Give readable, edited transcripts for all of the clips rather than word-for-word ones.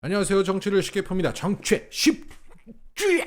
안녕하세요. 정치를 쉽게 풉니다. 정치 쉽쥐.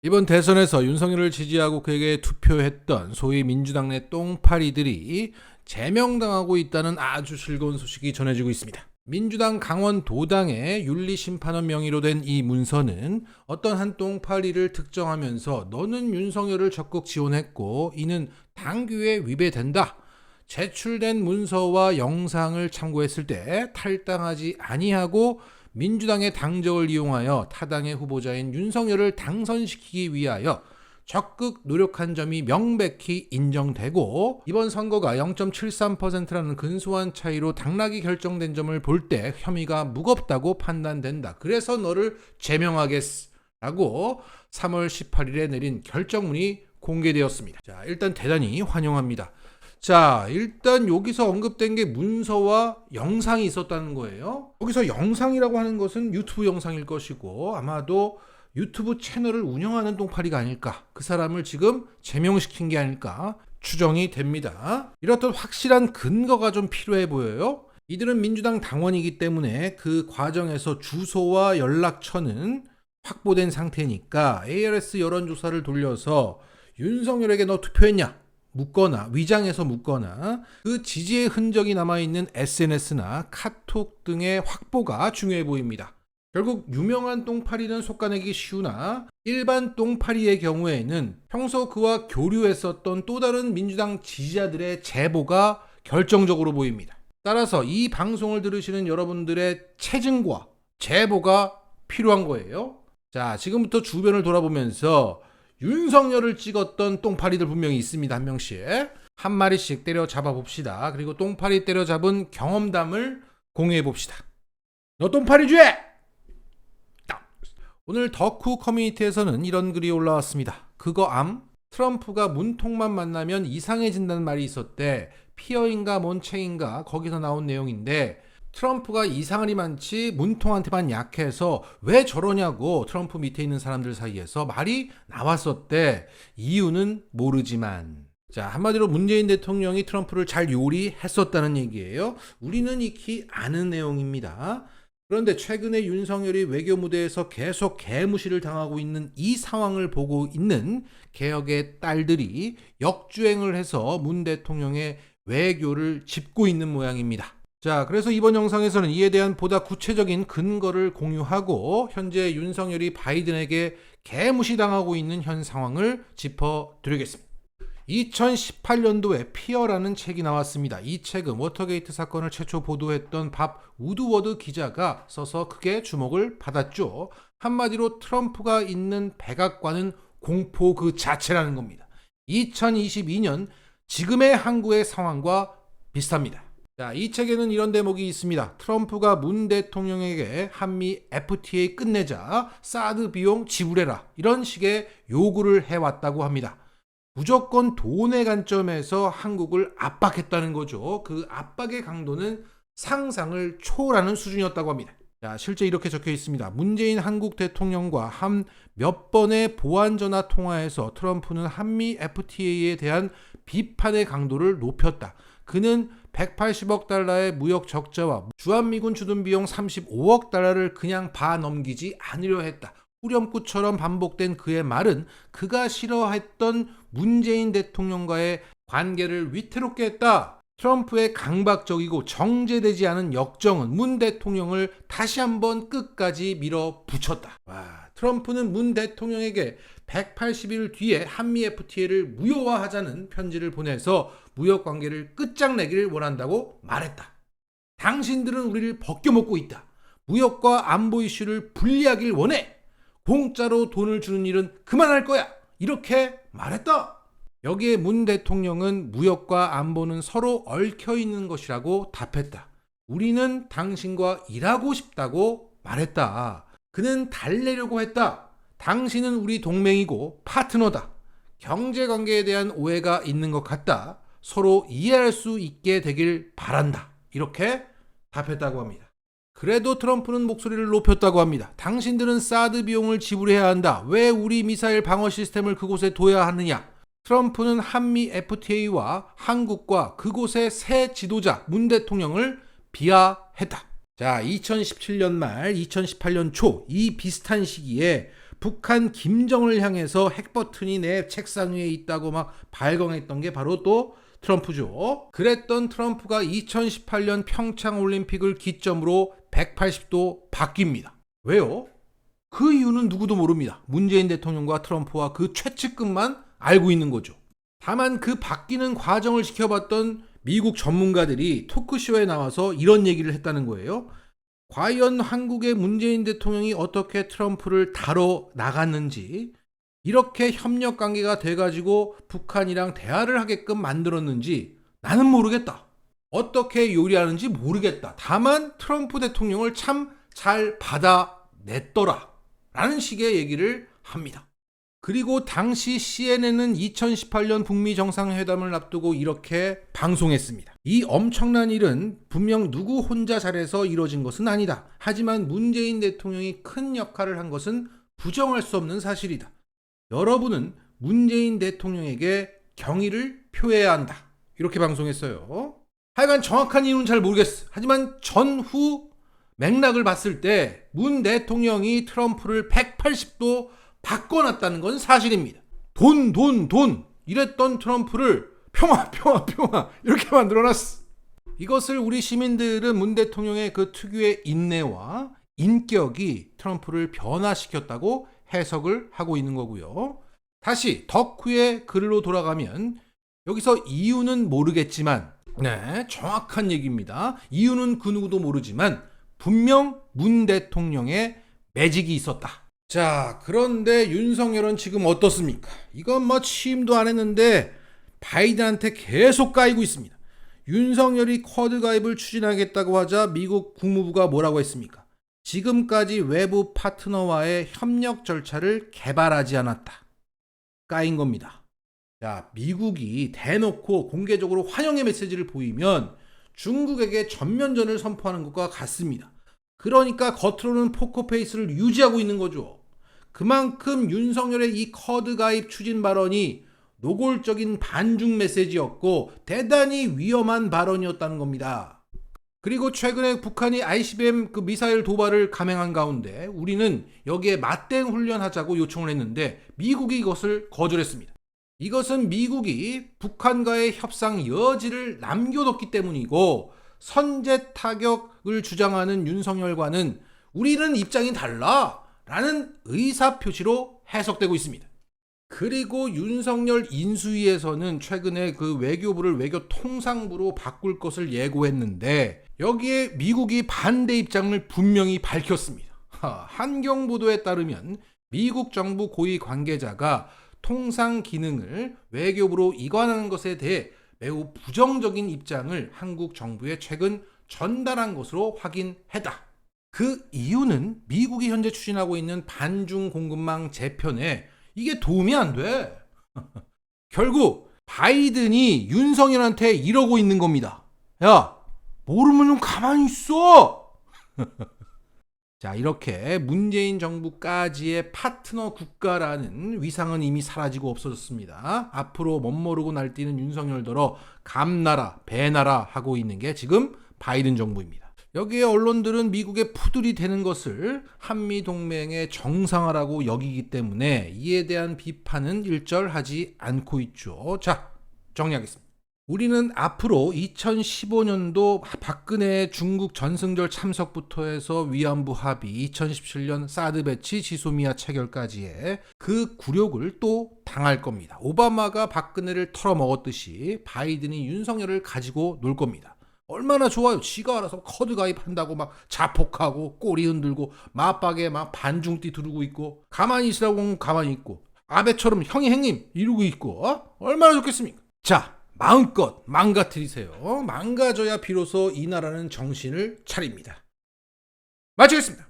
이번 대선에서 윤석열을 지지하고 그에게 투표했던 소위 민주당 내 똥파리들이 제명당하고 있다는 아주 즐거운 소식이 전해지고 있습니다. 민주당 강원도당의 윤리심판원 명의로 된 이 문서는 어떤 한 똥파리를 특정하면서 너는 윤석열을 적극 지원했고 이는 당규에 위배된다. 제출된 문서와 영상을 참고했을 때 탈당하지 아니하고 민주당의 당적을 이용하여 타당의 후보자인 윤석열을 당선시키기 위하여 적극 노력한 점이 명백히 인정되고 이번 선거가 0.73%라는 근소한 차이로 당락이 결정된 점을 볼 때 혐의가 무겁다고 판단된다. 그래서 너를 제명하겠라고 3월 18일에 내린 결정문이 공개되었습니다. 자, 일단 대단히 환영합니다. 자, 일단 여기서 언급된 게 문서와 영상이 있었다는 거예요. 여기서 영상이라고 하는 것은 유튜브 영상일 것이고 아마도 유튜브 채널을 운영하는 똥파리가 아닐까, 그 사람을 지금 제명시킨 게 아닐까 추정이 됩니다. 이렇듯 확실한 근거가 좀 필요해 보여요. 이들은 민주당 당원이기 때문에 그 과정에서 주소와 연락처는 확보된 상태니까 ARS 여론조사를 돌려서 윤석열에게 너 투표했냐? 묻거나 위장해서 묻거나 그 지지의 흔적이 남아있는 SNS나 카톡 등의 확보가 중요해 보입니다. 결국 유명한 똥파리는 속아내기 쉬우나 일반 똥파리의 경우에는 평소 그와 교류했었던 또 다른 민주당 지지자들의 제보가 결정적으로 보입니다. 따라서 이 방송을 들으시는 여러분들의 체증과 제보가 필요한 거예요. 자, 지금부터 주변을 돌아보면서 윤석열을 찍었던 똥파리들 분명히 있습니다. 한 명씩 한 마리씩 때려잡아 봅시다. 그리고 똥파리 때려잡은 경험담을 공유해 봅시다. 너 똥파리 죄! 오늘 덕후 커뮤니티에서는 이런 글이 올라왔습니다. 그거 암? 트럼프가 문통만 만나면 이상해진다는 말이 있었대. 피어인가 뭔 책인가 거기서 나온 내용인데 트럼프가 이상할이 많지 문통한테만 약해서 왜 저러냐고 트럼프 밑에 있는 사람들 사이에서 말이 나왔었대. 이유는 모르지만. 자, 한마디로 문재인 대통령이 트럼프를 잘 요리했었다는 얘기예요. 우리는 익히 아는 내용입니다. 그런데 최근에 윤석열이 외교 무대에서 계속 개무시를 당하고 있는 이 상황을 보고 있는 개혁의 딸들이 역주행을 해서 문 대통령의 외교를 짚고 있는 모양입니다. 자, 그래서 이번 영상에서는 이에 대한 보다 구체적인 근거를 공유하고 현재 윤석열이 바이든에게 개무시당하고 있는 현 상황을 짚어드리겠습니다. 2018년도에 피어라는 책이 나왔습니다. 이 책은 워터게이트 사건을 최초 보도했던 밥 우드워드 기자가 써서 크게 주목을 받았죠. 한마디로 트럼프가 있는 백악관은 공포 그 자체라는 겁니다. 2022년 지금의 한국의 상황과 비슷합니다. 자, 이 책에는 이런 대목이 있습니다. 트럼프가 문 대통령에게 한미 FTA 끝내자 사드 비용 지불해라 이런 식의 요구를 해왔다고 합니다. 무조건 돈의 관점에서 한국을 압박했다는 거죠. 그 압박의 강도는 상상을 초월하는 수준이었다고 합니다. 자, 실제 이렇게 적혀 있습니다. 문재인 한국 대통령과 한 몇 번의 보안전화 통화에서 트럼프는 한미 FTA에 대한 비판의 강도를 높였다. 그는 180억 달러의 무역 적자와 주한미군 주둔 비용 35억 달러를 그냥 봐 넘기지 않으려 했다. 후렴구처럼 반복된 그의 말은 그가 싫어했던 문재인 대통령과의 관계를 위태롭게 했다. 트럼프의 강박적이고 정제되지 않은 역정은 문 대통령을 다시 한번 끝까지 밀어붙였다. 와, 트럼프는 문 대통령에게 180일 뒤에 한미 FTA를 무효화하자는 편지를 보내서 무역 관계를 끝장내기를 원한다고 말했다. 당신들은 우리를 벗겨먹고 있다. 무역과 안보 이슈를 분리하길 원해. 공짜로 돈을 주는 일은 그만할 거야. 이렇게 말했다. 여기에 문 대통령은 무역과 안보는 서로 얽혀 있는 것이라고 답했다. 우리는 당신과 일하고 싶다고 말했다. 그는 달래려고 했다. 당신은 우리 동맹이고 파트너다. 경제관계에 대한 오해가 있는 것 같다. 서로 이해할 수 있게 되길 바란다. 이렇게 답했다고 합니다. 그래도 트럼프는 목소리를 높였다고 합니다. 당신들은 사드 비용을 지불해야 한다. 왜 우리 미사일 방어 시스템을 그곳에 둬야 하느냐. 트럼프는 한미 FTA와 한국과 그곳의 새 지도자 문 대통령을 비하했다. 자, 2017년 말, 2018년 초 이 비슷한 시기에 북한 김정을 향해서 핵버튼이 내 책상 위에 있다고 막 발광했던 게 바로 또 트럼프죠. 그랬던 트럼프가 2018년 평창 올림픽을 기점으로 180도 바뀝니다. 왜요? 그 이유는 누구도 모릅니다. 문재인 대통령과 트럼프와 그 최측근만 알고 있는 거죠. 다만 그 바뀌는 과정을 지켜봤던 미국 전문가들이 토크쇼에 나와서 이런 얘기를 했다는 거예요. 과연 한국의 문재인 대통령이 어떻게 트럼프를 다뤄 나갔는지, 이렇게 협력 관계가 돼가지고 북한이랑 대화를 하게끔 만들었는지 나는 모르겠다. 어떻게 요리하는지 모르겠다. 다만 트럼프 대통령을 참 잘 받아냈더라 라는 식의 얘기를 합니다. 그리고 당시 CNN은 2018년 북미 정상회담을 앞두고 이렇게 방송했습니다. 이 엄청난 일은 분명 누구 혼자 잘해서 이뤄진 것은 아니다. 하지만 문재인 대통령이 큰 역할을 한 것은 부정할 수 없는 사실이다. 여러분은 문재인 대통령에게 경의를 표해야 한다. 이렇게 방송했어요. 하여간 정확한 이유는 잘 모르겠어. 하지만 전후 맥락을 봤을 때 문 대통령이 트럼프를 180도 바꿔놨다는 건 사실입니다. 돈 이랬던 트럼프를 평화 이렇게 만들어놨어. 이것을 우리 시민들은 문 대통령의 그 특유의 인내와 인격이 트럼프를 변화시켰다고 해석을 하고 있는 거고요. 다시 덕후의 글로 돌아가면 여기서 이유는 모르겠지만, 네, 정확한 얘기입니다. 이유는 그 누구도 모르지만 분명 문 대통령의 매직이 있었다. 자, 그런데 윤석열은 지금 어떻습니까? 이건 뭐 취임도 안 했는데 바이든한테 계속 까이고 있습니다. 윤석열이 쿼드 가입을 추진하겠다고 하자 미국 국무부가 뭐라고 했습니까? 지금까지 외부 파트너와의 협력 절차를 개발하지 않았다. 까인 겁니다. 자, 미국이 대놓고 공개적으로 환영의 메시지를 보이면 중국에게 전면전을 선포하는 것과 같습니다. 그러니까 겉으로는 포커페이스를 유지하고 있는 거죠. 그만큼 윤석열의 이 쿼드 가입 추진 발언이 노골적인 반중 메시지였고 대단히 위험한 발언이었다는 겁니다. 그리고 최근에 북한이 ICBM 그 미사일 도발을 감행한 가운데 우리는 여기에 맞대응 훈련하자고 요청을 했는데 미국이 이것을 거절했습니다. 이것은 미국이 북한과의 협상 여지를 남겨뒀기 때문이고, 선제 타격을 주장하는 윤석열과는 우리는 입장이 달라 라는 의사표시로 해석되고 있습니다. 그리고 윤석열 인수위에서는 최근에 그 외교부를 외교통상부로 바꿀 것을 예고했는데 여기에 미국이 반대 입장을 분명히 밝혔습니다. 한경보도에 따르면 미국 정부 고위 관계자가 통상 기능을 외교부로 이관하는 것에 대해 매우 부정적인 입장을 한국 정부에 최근 전달한 것으로 확인했다. 그 이유는 미국이 현재 추진하고 있는 반중 공급망 재편에 이게 도움이 안 돼. 결국 바이든이 윤석열한테 이러고 있는 겁니다. 야, 모르면 좀 가만히 있어. 자, 이렇게 문재인 정부까지의 파트너 국가라는 위상은 이미 사라지고 없어졌습니다. 앞으로 멋모르고 날뛰는 윤석열더러 감나라 배나라 하고 있는 게 지금 바이든 정부입니다. 여기에 언론들은 미국의 푸들이 되는 것을 한미동맹의 정상화라고 여기기 때문에 이에 대한 비판은 일절하지 않고 있죠. 자, 정리하겠습니다. 우리는 앞으로 2015년도 박근혜 중국 전승절 참석부터 해서 위안부 합의, 2017년 사드 배치, 지소미아 체결까지의 그 굴욕을 또 당할 겁니다. 오바마가 박근혜를 털어먹었듯이 바이든이 윤석열을 가지고 놀 겁니다. 얼마나 좋아요. 지가 알아서 커드 가입한다고 막 자폭하고 꼬리 흔들고 맞박에 막 반중띠 두르고 있고, 가만히 있으라고 하면 가만히 있고, 아베처럼 형이 행님 이러고 있고, 얼마나 좋겠습니까? 자, 마음껏 망가뜨리세요. 망가져야 비로소 이 나라는 정신을 차립니다. 마치겠습니다.